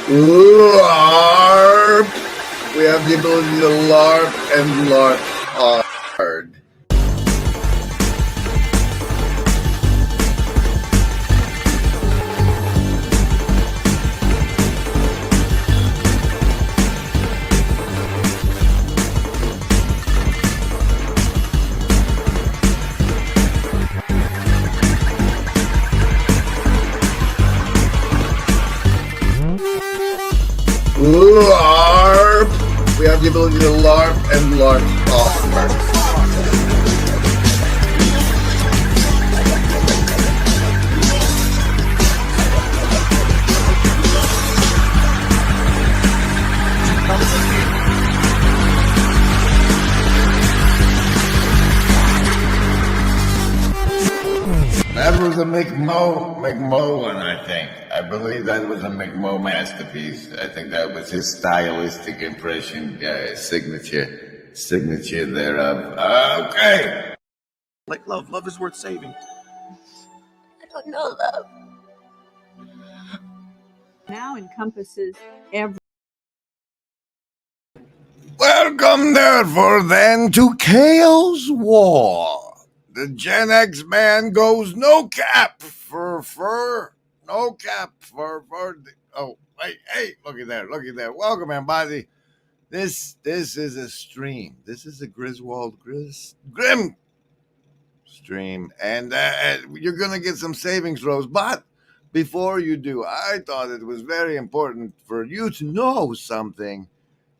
LARP! We have the ability to LARP and LARP hard. LARP! We have the ability to LARP and LARP hard. That was a McMo one, I think. I believe that was a McMo masterpiece. I think that was his stylistic impression, signature thereof. Okay. Like love. Love is worth saving. I don't know love. Now encompasses every. Welcome, therefore, then, to Chaos War. The Gen X man goes no cap for no cap for. Oh, wait, hey, looky there. Welcome, everybody. This is a stream. This is a Griswold Grim stream, and you're gonna get some savings throws. But before you do, I thought it was very important for you to know something,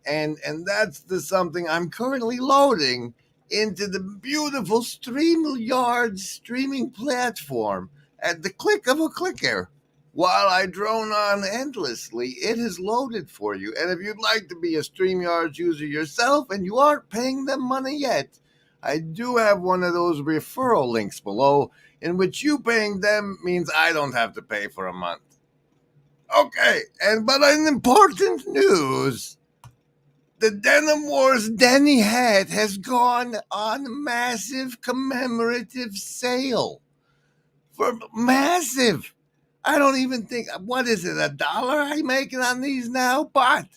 and that's the something I'm currently loading into the beautiful StreamYard streaming platform at the click of a clicker. While I drone on endlessly, it is loaded for you. And if you'd like to be a StreamYard user yourself and you aren't paying them money yet, I do have one of those referral links below in which you paying them means I don't have to pay for a month. Okay, but an important news. The Denim Wars Denny hat has gone on massive commemorative sale. For massive. I don't even think, what is it, $1 I making on these now? But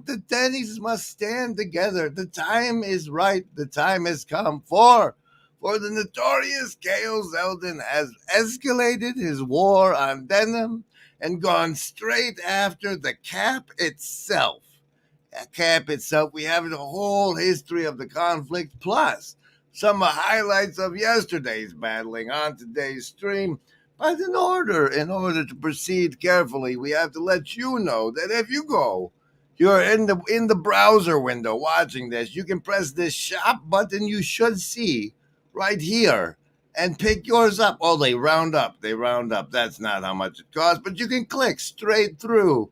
the Denny's must stand together. The time is right. The time has come for the notorious K.O. Zeldin has escalated his war on denim and gone straight after the cap itself. We have the whole history of the conflict, plus some highlights of yesterday's battling on today's stream. But in order to proceed carefully, we have to let you know that if you're in the browser window watching this, you can press this shop button you should see right here and pick yours up. Oh, they round up. That's not how much it costs, but you can click straight through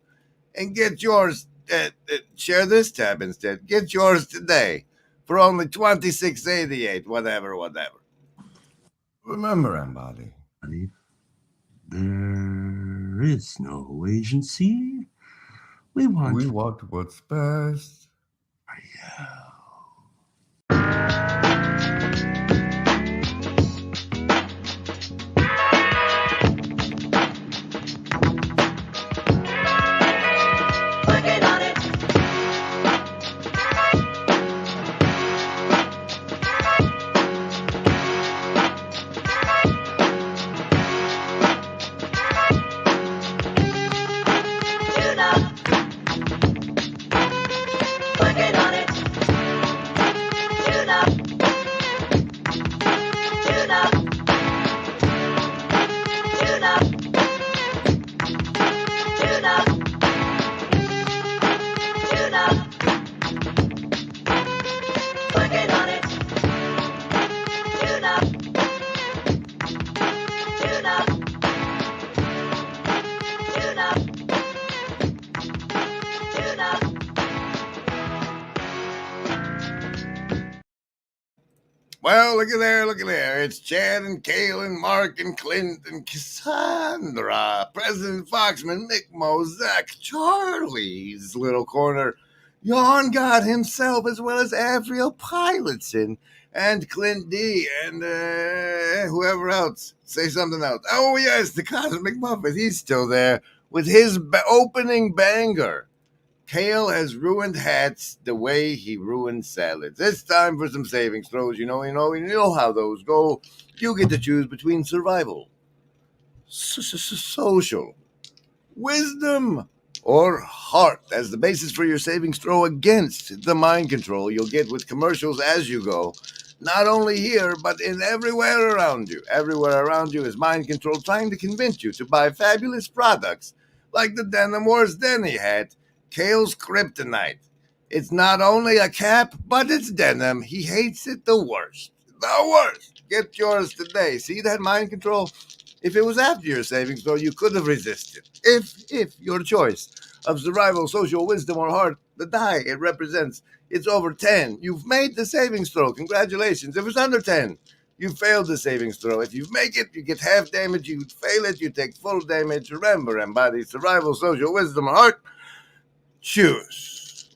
and get yours. Share this tab instead. Get yours today for only $26.88. Whatever. Remember, everybody, There is no agency. We want what's best. Yeah. Well, look at there. It's Chad and Kale and Mark and Clint and Cassandra, President Foxman, Mick Mo, Zach, Charlie's little corner, Yon God himself, as well as Avriel Pilotson and Clint D and whoever else. Say something else. Oh, yes, the Cosmic Muppet. He's still there with his opening banger. Kale has ruined hats the way he ruined salads. It's time for some savings throws. You know how those go. You get to choose between survival, social, wisdom, or heart as the basis for your savings throw against the mind control you'll get with commercials as you go. Not only here, but in everywhere around you. Everywhere around you is mind control trying to convince you to buy fabulous products like the Denim Wars Denny hat, Kale's kryptonite. It's not only a cap, but it's denim. He hates it the worst. The worst. Get yours today. See that mind control? If it was after your savings, though, you could have resisted. If your choice of survival, social wisdom, or heart, the die it represents, it's over 10. You've made the savings throw. Congratulations. If it's under 10, you failed the savings throw. If you make it, you get half damage. You fail it, you take full damage. Remember, embody survival, social wisdom, or heart. Choose.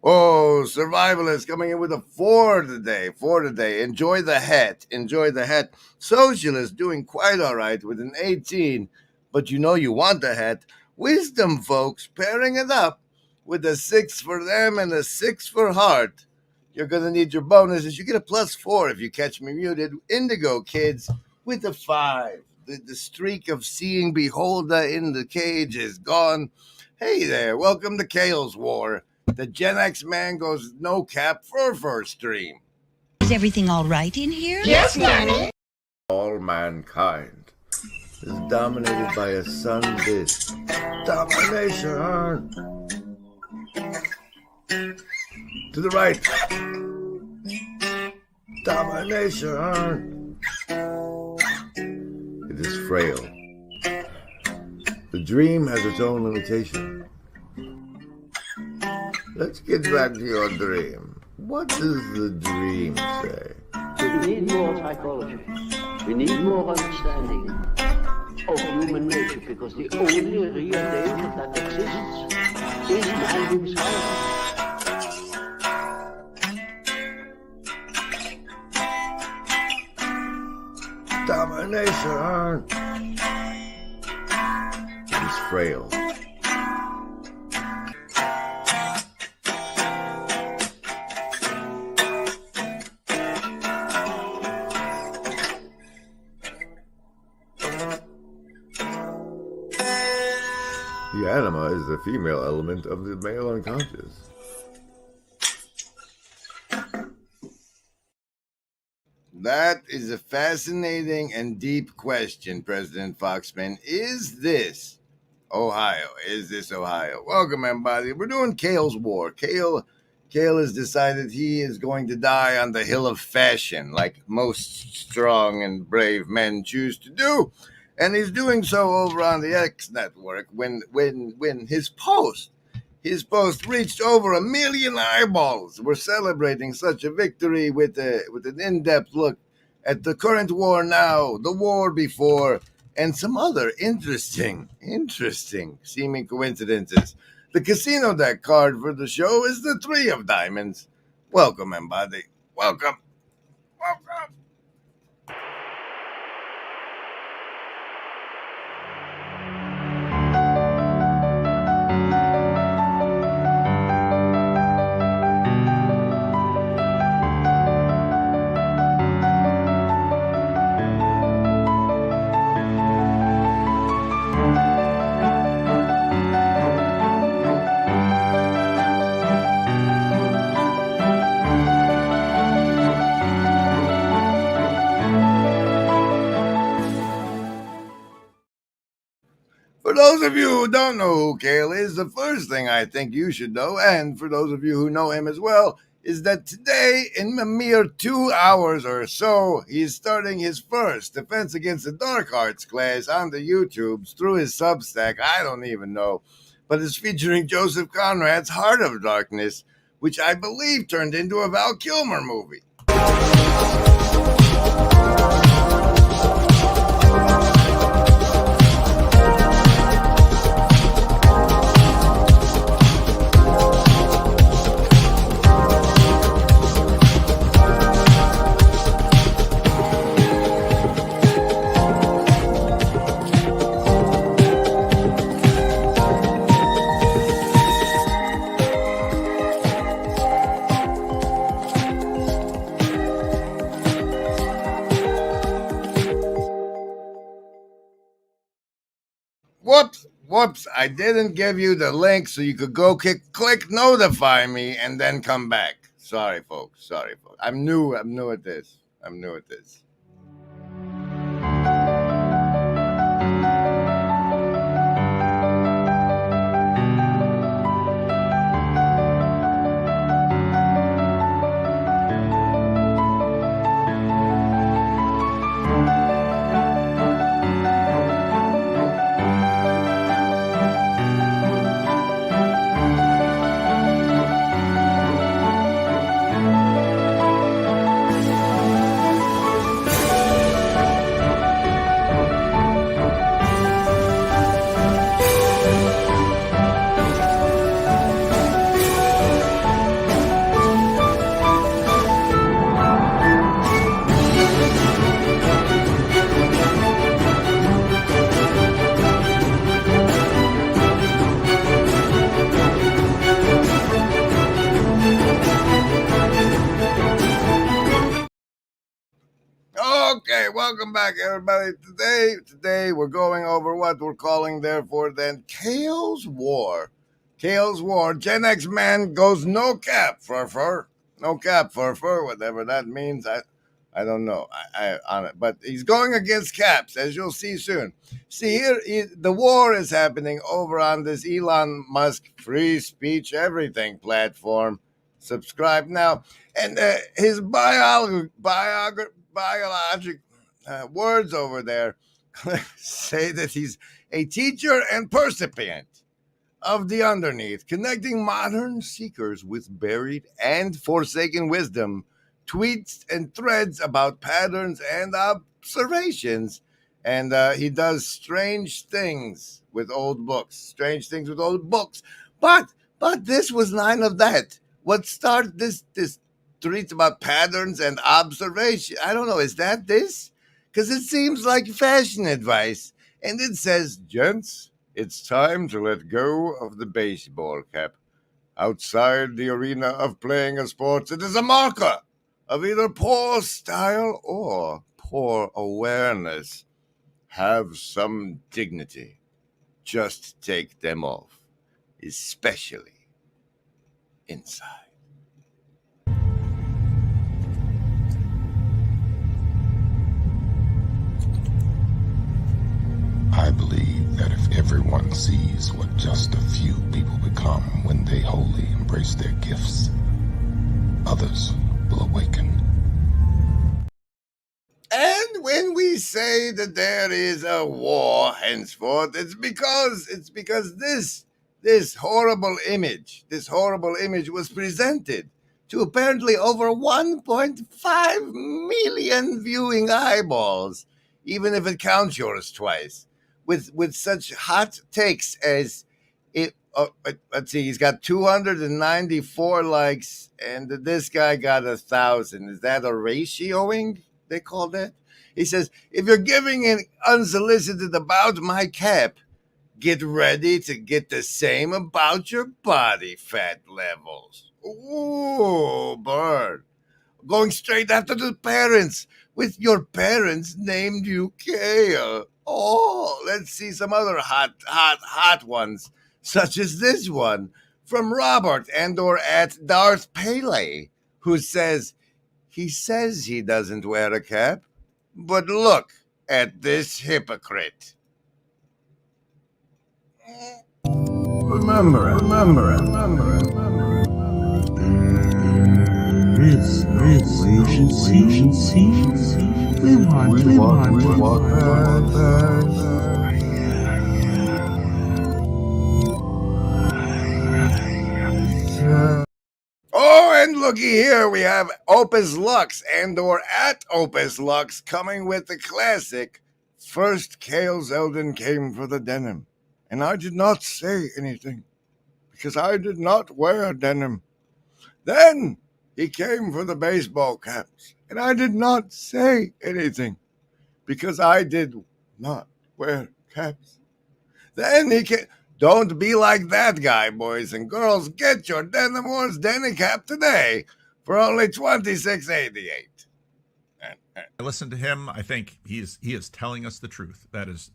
Oh, Survivalist coming in with a 4 today. Enjoy the hat. Socialist doing quite all right with an 18, but you know you want the hat. Wisdom, folks, pairing it up with a 6 for them and a 6 for heart. You're going to need your bonuses. You get a +4 if you catch me muted. Indigo kids with a 5. The streak of seeing Beholder in the cage is gone. Hey there, welcome to Kale's War. The Gen X man goes no cap for stream. Is everything all right in here? Yes, Nanny. All mankind is dominated by a sun disk. Domination. To the right. Domination. It is frail. The dream has its own limitation. Let's get back to your dream. What does the dream say? We need more psychology. We need more understanding of human nature, because the only real danger that exists is man himself. Domination is frail. The anima is the female element of the male unconscious. That is a fascinating and deep question, President Foxman. Is this Ohio? Welcome, everybody. We're doing Kale's War. Kale has decided he is going to die on the hill of fashion, like most strong and brave men choose to do. And he's doing so over on the X network when his post reached over 1 million eyeballs. We're celebrating such a victory with an in-depth look at the current war now, the war before, and some other interesting seeming coincidences. The casino deck card for the show is the 3 of diamonds. Welcome, everybody. Welcome. For those of you who don't know who Kale is, the first thing I think you should know, and for those of you who know him as well, is that today, in a mere 2 hours or so, he's starting his first Defense Against the Dark Arts class on the YouTubes through his Substack. I don't even know. but it's featuring Joseph Conrad's Heart of Darkness, which I believe turned into a Val Kilmer movie. Whoops, I didn't give you the link so you could go click notify me and then come back. Sorry, folks. I'm new at this. Okay, welcome back, everybody. Today we're going over what we're calling, therefore, then, Kale's War. Kale's War. Gen X man goes no cap for fur. No cap for fur, whatever that means. I don't know. I on it, but he's going against caps, as you'll see soon. See here, the war is happening over on this Elon Musk free speech everything platform. Subscribe now, and his biologic words over there say that he's a teacher and percipient of the underneath, connecting modern seekers with buried and forsaken wisdom, tweets and threads about patterns and observations. And he does strange things with old books. But this was none of that. What started this tweets about patterns and observation? I don't know. Is that this? Because it seems like fashion advice. And it says, gents, it's time to let go of the baseball cap. Outside the arena of playing a sport, it is a marker of either poor style or poor awareness. Have some dignity. Just take them off, especially inside. I believe that if everyone sees what just a few people become when they wholly embrace their gifts, others will awaken. And when we say that there is a war henceforth, it's because this horrible image was presented to apparently over 1.5 million viewing eyeballs, even if it counts yours twice, with such hot takes as it. Let's see, he's got 294 likes, and this guy got 1,000. Is that a ratioing? They call that. He says, if you're giving an unsolicited about my cap, get ready to get the same about your body fat levels. Ooh, bird. Going straight after the parents, with your parents named you Kale. Oh, let's see some other hot ones, such as this one from Robert and/or at Darth Pele, who says, he says he doesn't wear a cap, but look at this hypocrite. Remember it. There is no agency. We want. looky here, we have Opus Lux and/or at Opus Lux coming with the classic. First, Cale Zeldin came for the denim, and I did not say anything because I did not wear denim. Then he came for the baseball caps, and I did not say anything because I did not wear caps. Then he came. Don't be like that guy, boys and girls. Get your Denim Wars denim cap today for only $26.88. I listen to him. I think he is telling us the truth. That is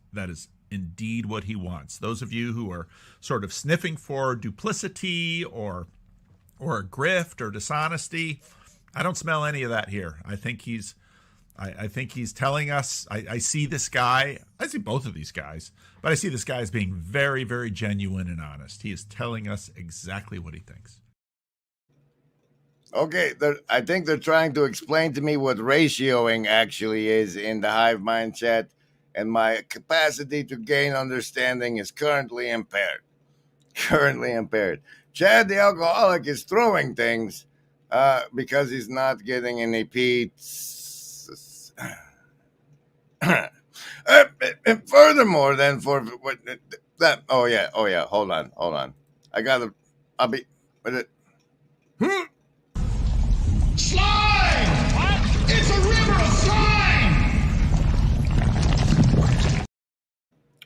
indeed what he wants. Those of you who are sort of sniffing for duplicity or grift or dishonesty, I don't smell any of that here. I think he's telling us. I see this guy. I see both of these guys, but I see this guy as being very, very genuine and honest. He is telling us exactly what he thinks. Okay, I think they're trying to explain to me what ratioing actually is in the Hive Mind chat, and my capacity to gain understanding is currently impaired. Chad the alcoholic is throwing things because he's not getting any pizzas. Furthermore, then for what that? Oh yeah. Hold on. I'll be. But it. Slime! What? It's a river of slime!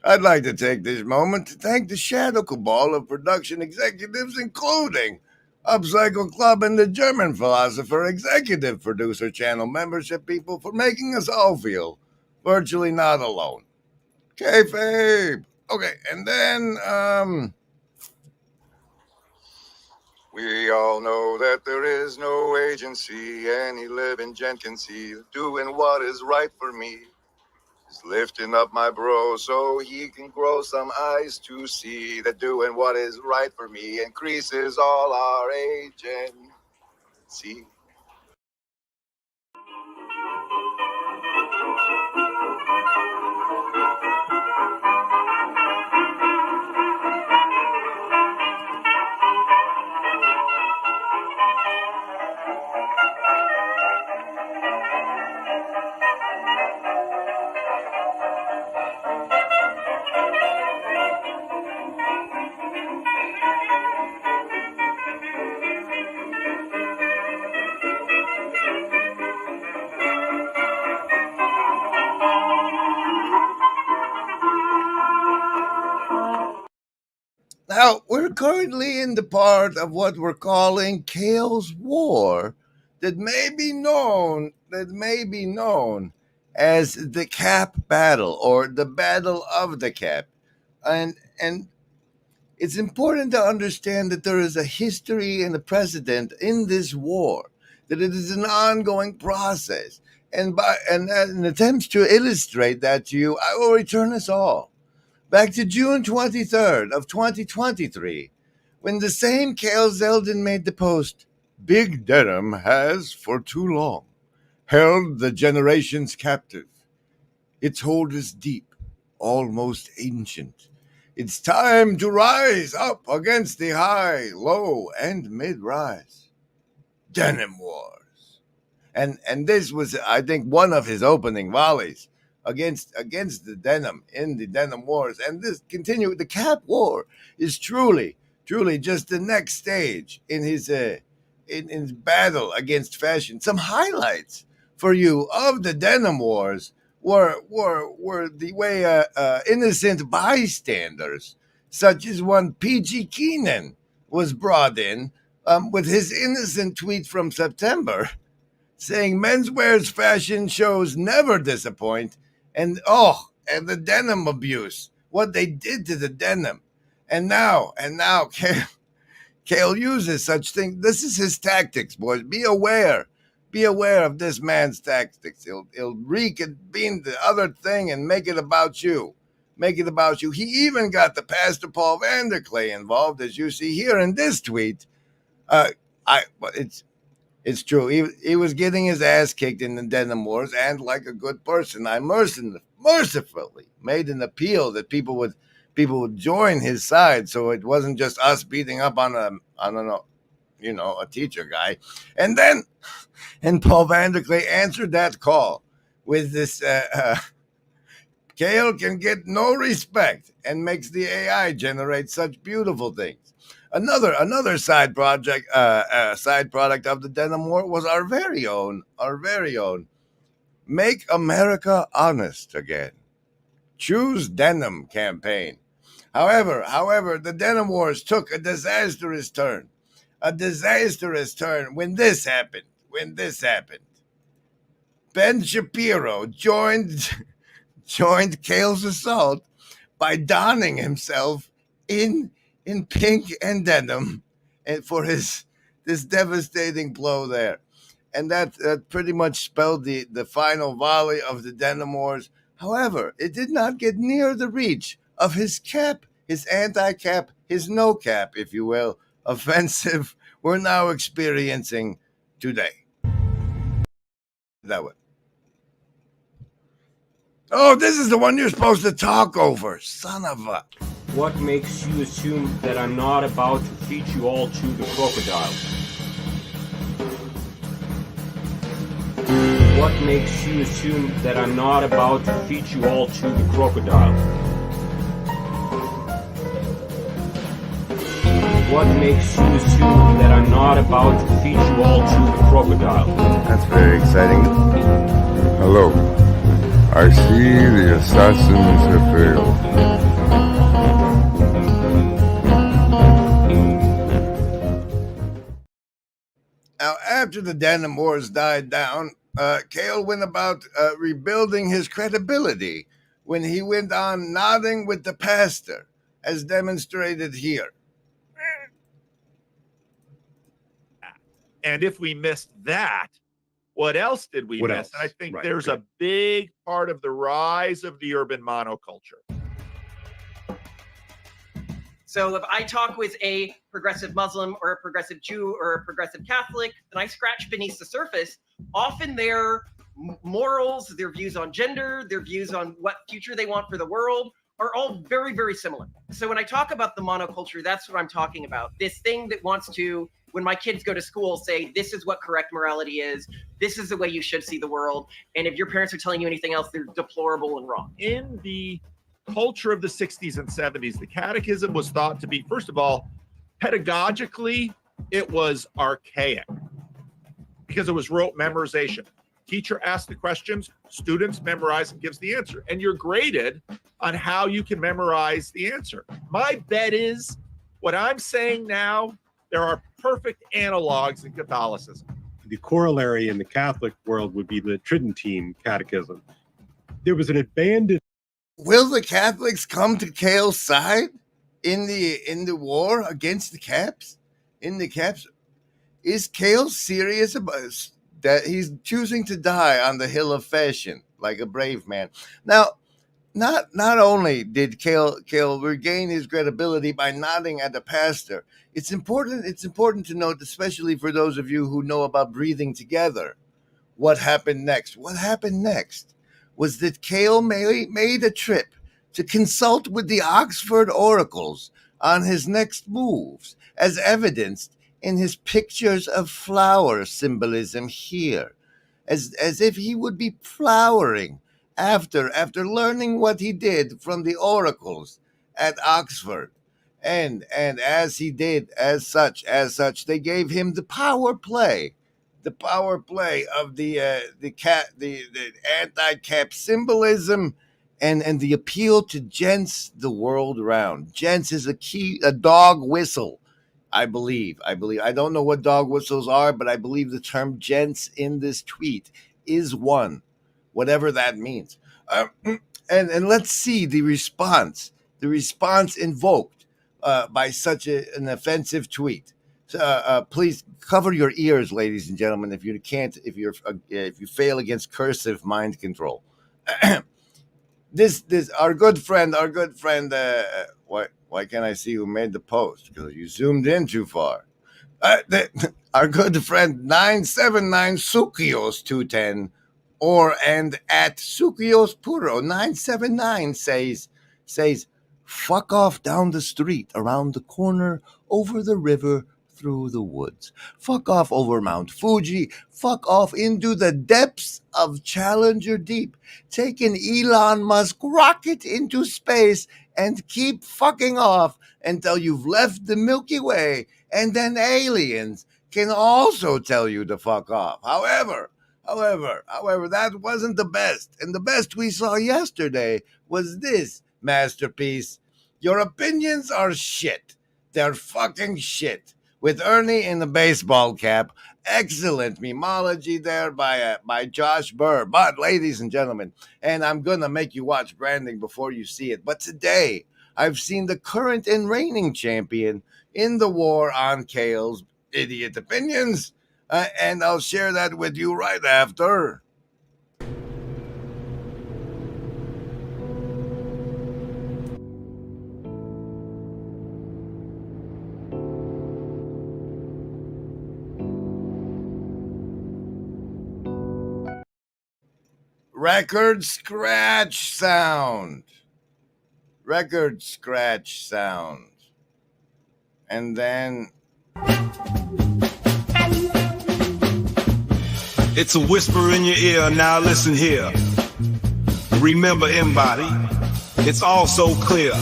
I'd like to take this moment to thank the Shadow Cabal of production executives, including Upcycle Club and the German Philosopher Executive Producer Channel membership people, for making us all feel virtually not alone. Kayfabe! Okay, and then, we all know that there is no agency any living gent can see doing what is right for me. Just lifting up my bro so he can grow some eyes to see that doing what is right for me increases all our agency. Now, we're currently in the part of what we're calling Cale's War that may be known as the Cap Battle or the Battle of the Cap. And it's important to understand that there is a history and a precedent in this war, that it is an ongoing process. And in attempts to illustrate that to you, I will return us all back to June 23rd of 2023, when the same Cale Zeldin made the post, "Big Denim has, for too long, held the generations captive. Its hold is deep, almost ancient. It's time to rise up against the high, low, and mid-rise. Denim Wars." And this was, I think, one of his opening volleys against the denim in the Denim Wars. And this continued. The Cap War is truly just the next stage in his battle against fashion. Some highlights for you of the Denim Wars were the way innocent bystanders, such as one P.G. Keenan, was brought in with his innocent tweet from September saying menswear's fashion shows never disappoint, and the denim abuse, what they did to the denim. And now Cale uses such things. This is his tactics, boys. Be aware of this man's tactics. He'll reconvene the other thing and make it about you. He even got the Pastor Paul Vanderklay involved, as you see here in this tweet. It's true. He was getting his ass kicked in the Denim Wars, and like a good person, I mercifully made an appeal that people would join his side, so it wasn't just us beating up on a teacher guy. And Paul Vanderklay answered that call with this Kale can get no respect and makes the AI generate such beautiful things. Another side product of the Denim War was our very own Make America Honest Again. Choose Denim campaign. However, the Denim Wars took a disastrous turn. When this happened. Ben Shapiro joined Kale's assault by donning himself in pink and denim and for this devastating blow there. And that pretty much spelled the final volley of the Denim Wars. However, it did not get near the reach of his cap, his anti-cap, his no-cap, if you will, offensive we're now experiencing today. That way. Oh, this is the one you're supposed to talk over, son of a... What makes you assume that I'm not about to feed you all to the crocodile? What makes you assume that I'm not about to feed you all to the crocodile? What makes you assume that I'm not about to feed you all to the crocodile? That's very exciting. Hello. I see the assassins have failed. Now, after the Denim Wars died down, Kale went about rebuilding his credibility when he went on nodding with the pastor, as demonstrated here. And if we missed that, what else did we miss? And I think there's a big part of the rise of the urban monoculture. So if I talk with a progressive Muslim or a progressive Jew or a progressive Catholic, and I scratch beneath the surface, often their morals, their views on gender, their views on what future they want for the world are all very, very similar. So when I talk about the monoculture, that's what I'm talking about. This thing that wants to, when my kids go to school, say, this is what correct morality is. This is the way you should see the world. And if your parents are telling you anything else, they're deplorable and wrong. In the culture of the 60s and 70s, the catechism was thought to be, first of all, pedagogically, it was archaic because it was rote memorization. Teacher asks the questions, students memorize and gives the answer. And you're graded on how you can memorize the answer. My bet is what I'm saying now, there are perfect analogs in Catholicism. The corollary in the Catholic world would be the Tridentine Catechism. There was an abandoned... Will the Catholics come to Kale's side in the war against the Caps? In the Caps? Is Kale serious about that he's choosing to die on the hill of fashion like a brave man? Now, not only did Kale regain his credibility by nodding at the pastor, it's important to note, especially for those of you who know about breathing together, what happened next. What happened next was that Kale made a trip to consult with the Oxford oracles on his next moves, as evidenced in his pictures of flower symbolism here, as if he would be flowering after learning what he did from the oracles at Oxford. And as he did, as such, they gave him the power play of the anti-cap symbolism and the appeal to gents the world around. Gents is a dog whistle, I believe. I don't know what dog whistles are, but I believe the term gents in this tweet is one, whatever that means. And let's see the response invoked by such an offensive tweet. Please cover your ears, ladies and gentlemen, if you fail against cursive mind control. This our good friend. Why can't I see who made the post? Because you zoomed in too far. Our good friend 979 Sukios 210 and at Sukios Puro 979 says, fuck off down the street, around the corner, over the river, through the woods. Fuck off over Mount Fuji. Fuck off into the depths of Challenger Deep. Take an Elon Musk rocket into space and keep fucking off until you've left the Milky Way, and then aliens can also tell you to fuck off. However, that wasn't the best. And the best we saw yesterday was this masterpiece. Your opinions are shit. They're fucking shit. With Ernie in the baseball cap. Excellent memology there by Josh Burr. But, ladies and gentlemen, and I'm going to make you watch branding before you see it, but today I've seen the current and reigning champion in the war on Kale's idiot opinions, and I'll share that with you right after. Record scratch sound. Record scratch sound. And then it's a whisper in your ear, now listen here. Remember, embody, it's all so clear.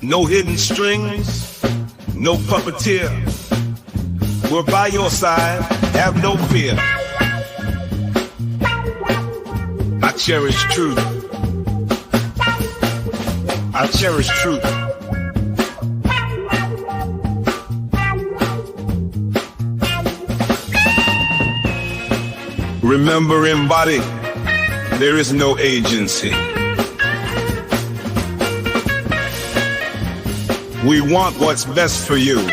No hidden strings, no puppeteer. We're by your side, have no fear. I cherish truth. I cherish truth. Remember, embody, there is no agency. We want what's best for you.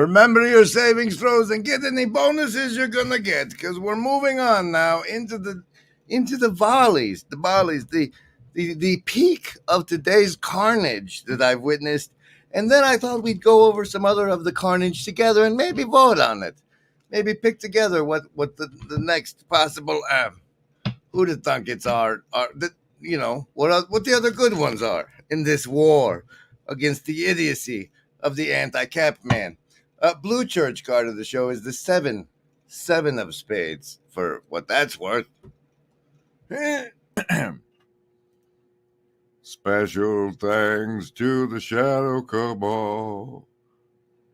remember your savings throws and get any bonuses you're gonna get, because we're moving on now into the volleys, the peak of today's carnage that I've witnessed. And then I thought we'd go over some other of the carnage together and maybe vote on it. Maybe pick together what the next possible who the thunkets are what the other good ones are in this war against the idiocy of the anti-cap man. Blue church card of the show is the seven of spades, for what that's worth. Special thanks to the Shadow Cabal.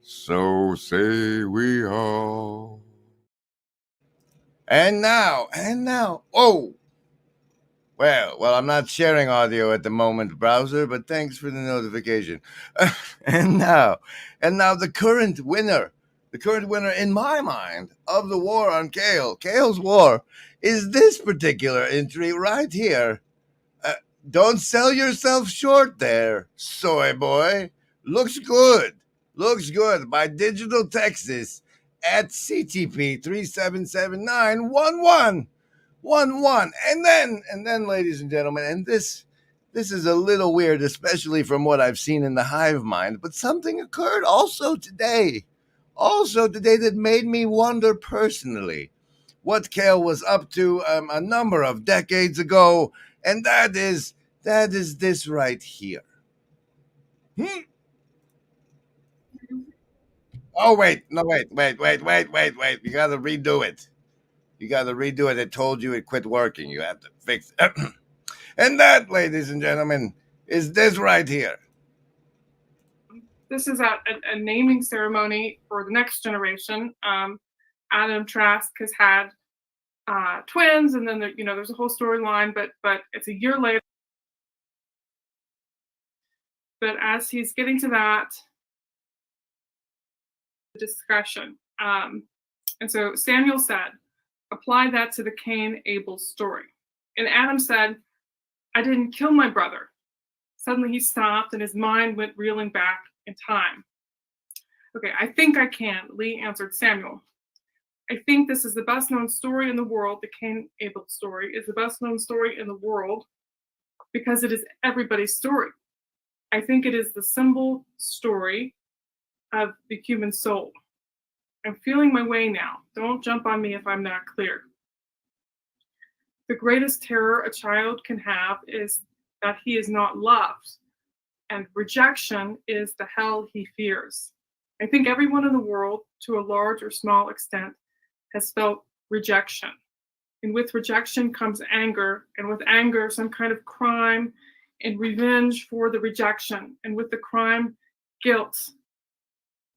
So say we all. And now, oh! Well, I'm not sharing audio at the moment, browser, but thanks for the notification. And now the current winner in my mind of the war on Kale's war, is this particular entry right here. Don't sell yourself short there, soy boy. Looks good by Digital Texas at CTP 377911. And then, ladies and gentlemen, and this is a little weird, especially from what I've seen in the hive mind, but something occurred also today that made me wonder personally what Kale was up to a number of decades ago, and that is this right here. Oh, wait. You gotta redo it. It told you it quit working. You have to fix it. And that, ladies and gentlemen, is this right here. This is a naming ceremony for the next generation. Adam Trask has had twins, and then there's a whole storyline, but it's a year later. But as he's getting to that discussion, and so Samuel said, apply that to the Cain-Abel story. And Adam said, I didn't kill my brother. Suddenly he stopped and his mind went reeling back in time. Okay, I think I can, Lee answered Samuel. I think this is the best known story in the world. The Cain-Abel story is the best known story in the world because it is everybody's story. I think it is the symbol story of the human soul. I'm feeling my way now. Don't jump on me if I'm not clear. The greatest terror a child can have is that he is not loved, and rejection is the hell he fears. I think everyone in the world, to a large or small extent, has felt rejection. And with rejection comes anger, and with anger, some kind of crime and revenge for the rejection, and with the crime, guilt.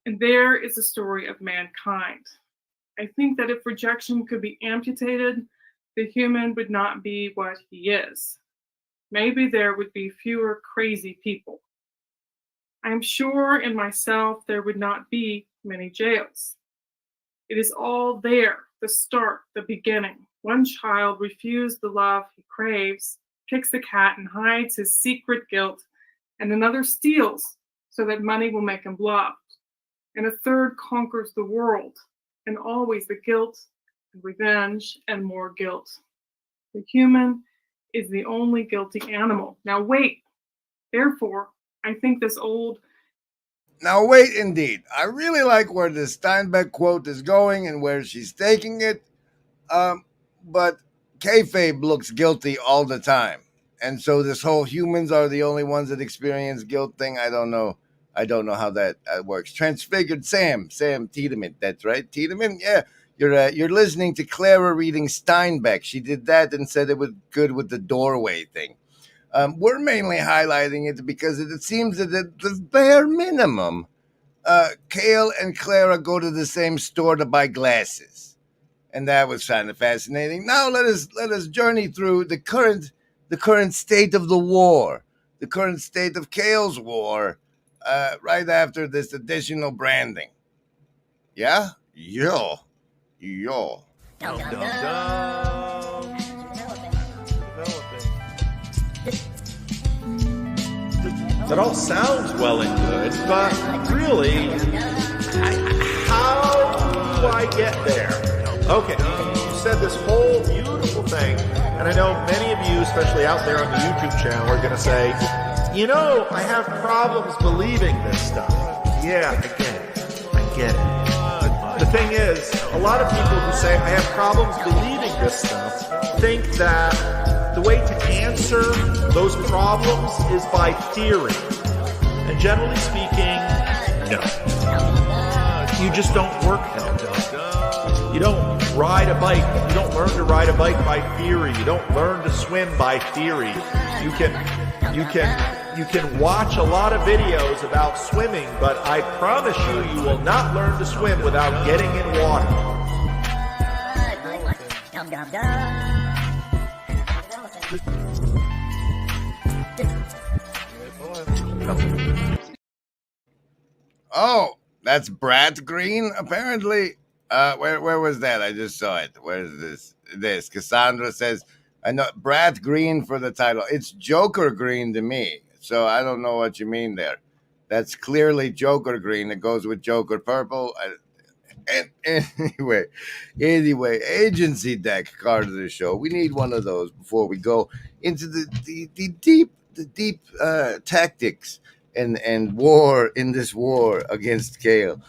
And there is the story of mankind. I think that if rejection could be amputated, the human would not be what he is. Maybe there would be fewer crazy people. I am sure in myself there would not be many jails. It is all there, the start, the beginning. One child refused the love he craves, kicks the cat and hides his secret guilt, and another steals so that money will make him loved. And a third conquers the world, and always the guilt and revenge and more guilt. The human is the only guilty animal. Now wait, therefore, I think this old... Now wait, indeed. I really like where the Steinbeck quote is going and where she's taking it. But kayfabe looks guilty all the time. And so this whole humans are the only ones that experience guilt thing, I don't know how that works. Transfigured Sam Tiedemann, that's right, Tiedemann? Yeah, you're listening to Clara reading Steinbeck. She did that and said it was good with the doorway thing. We're mainly highlighting it because it seems that at the bare minimum, Cale and Clara go to the same store to buy glasses. And that was kind of fascinating. Now let us journey through the current state of the war, the current state of Cale's war, right after this additional branding. Yeah? Yo. That all sounds well and good, but really, how do I get there? Okay, you said this whole beautiful thing, and I know many of you, especially out there on the YouTube channel, are going to say, you know, I have problems believing this stuff. Yeah, I get it. The thing is, a lot of people who say I have problems believing this stuff think that the way to answer those problems is by theory. And generally speaking, no. You just don't work that way. You don't ride a bike. You don't learn to ride a bike by theory. You don't learn to swim by theory. You can watch a lot of videos about swimming, but I promise you will not learn to swim without getting in water. Oh, that's Brad Green, apparently. Where was that? I just saw it. Where is this? Cassandra says, I know Brad Green for the title. It's Joker Green to me. So I don't know what you mean there. That's clearly Joker Green. It goes with Joker Purple. Anyway, agency deck card of the show. We need one of those before we go into the deep tactics and war in this war against Cale.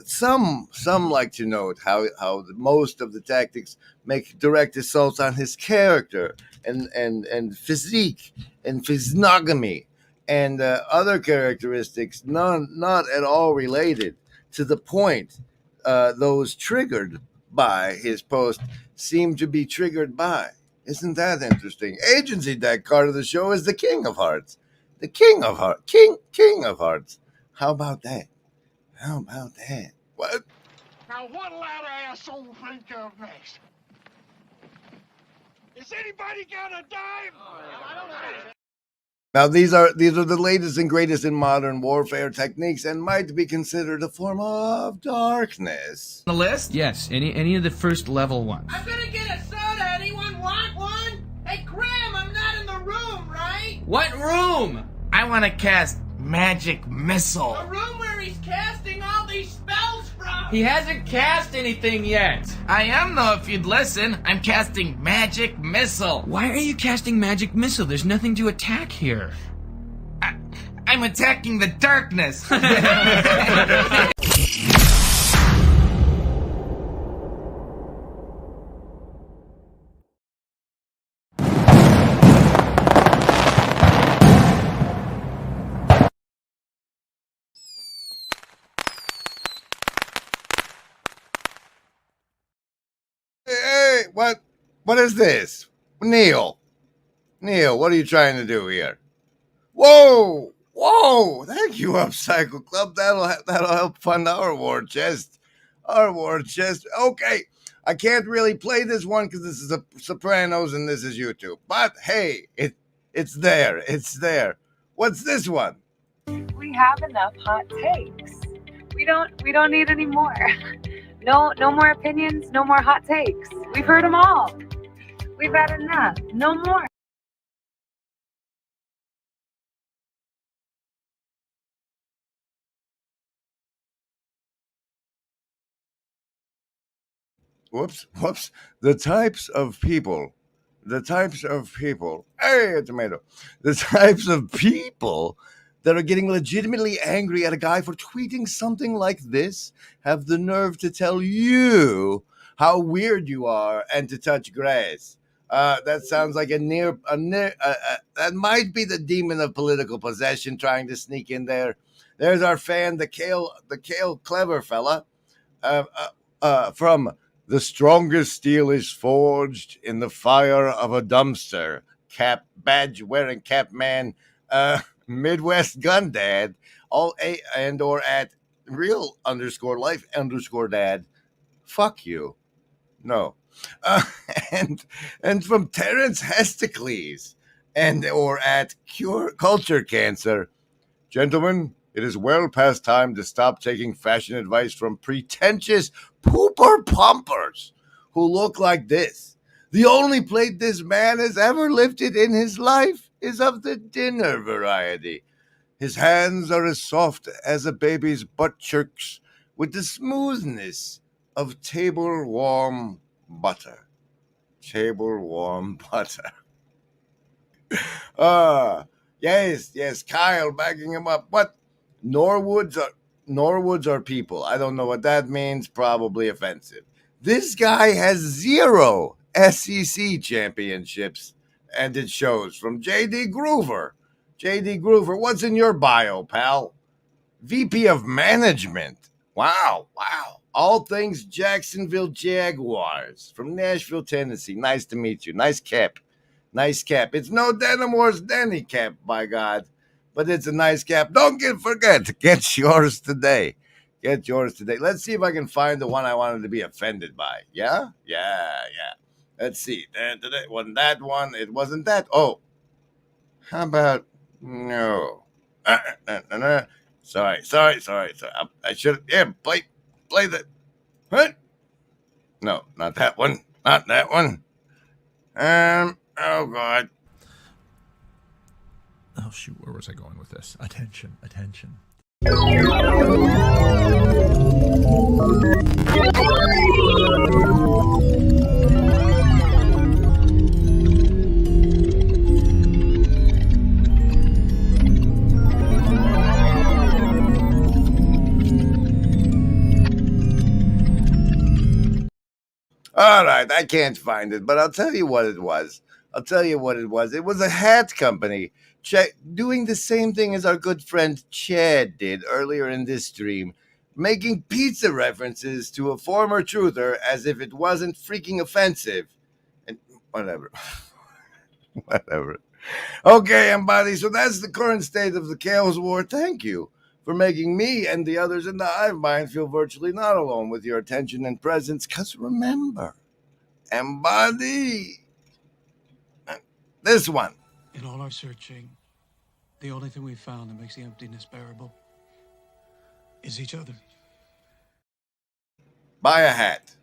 Some like to note how most of the tactics make direct assaults on his character and physique and physiognomy and other characteristics, not at all related to the point those triggered by his post seem to be triggered by. Isn't that interesting? Agency deck card of the show is the King of Hearts. The King of Hearts. King of Hearts. How about that? What? Now what'll that asshole think of next? Is anybody got a dime? I don't know. Now these are the latest and greatest in modern warfare techniques and might be considered a form of darkness. The list? Yes, any of the first level ones. I'm gonna get a soda. Anyone want one? Hey, Graham, I'm not in the room, right? What room? I want to cast Magic Missile. A room where he's casting all these spells from. He hasn't cast anything yet. I am, though, if you'd listen. I'm casting Magic Missile. Why are you casting Magic Missile? There's nothing to attack here. I'm attacking the darkness. is this? Neil, what are you trying to do here? Whoa! Thank you, Upcycle Club. That'll help fund our war chest. Okay, I can't really play this one because this is a Sopranos and this is YouTube. But hey, it's there. What's this one? We have enough hot takes. We don't need any more. No more opinions, no more hot takes. We've heard them all. We've had enough. No more. Whoops. The types of people. Hey, a tomato. The types of people that are getting legitimately angry at a guy for tweeting something like this have the nerve to tell you how weird you are and to touch grass. That sounds like that might be the demon of political possession trying to sneak in there. There's our fan, the Kale Clever fella, from The Strongest Steel is Forged in the Fire of a Dumpster. Cap badge wearing cap man, Midwest Gun Dad, all a and or at real_life_dad. Fuck you. No. And from Terrence Hestacles and or at Cure Culture Cancer. Gentlemen, it is well past time to stop taking fashion advice from pretentious pooper pumpers who look like this. The only plate this man has ever lifted in his life is of the dinner variety. His hands are as soft as a baby's butt cheeks with the smoothness of table-warm butter. Table-warm butter. Yes, Kyle backing him up. What? Norwoods are people. I don't know what that means. Probably offensive. This guy has 0 SEC championships, and it shows. From J.D. Groover. What's in your bio, pal? VP of Management. Wow. All things Jacksonville Jaguars. From Nashville, Tennessee. Nice to meet you. Nice cap. It's no Denim Wars Denny cap, by God. But it's a nice cap. Don't forget, get yours today. Let's see if I can find the one I wanted to be offended by. Yeah. Let's see. It wasn't that one. It wasn't that. Oh. How about no? Sorry. I should. Yeah, play the. What? No, not that one. Oh God. Oh shoot, where was I going with this? Attention. All right, I can't find it, but I'll tell you what it was. It was a hat company doing the same thing as our good friend Chad did earlier in this stream, making pizza references to a former truther as if it wasn't freaking offensive. And whatever. Okay, everybody, so that's the current state of the Chaos War. Thank you for making me and the others in the hive mind feel virtually not alone with your attention and presence. Because remember, embody this one. In all our searching, the only thing we found that makes the emptiness bearable is each other. Buy a hat.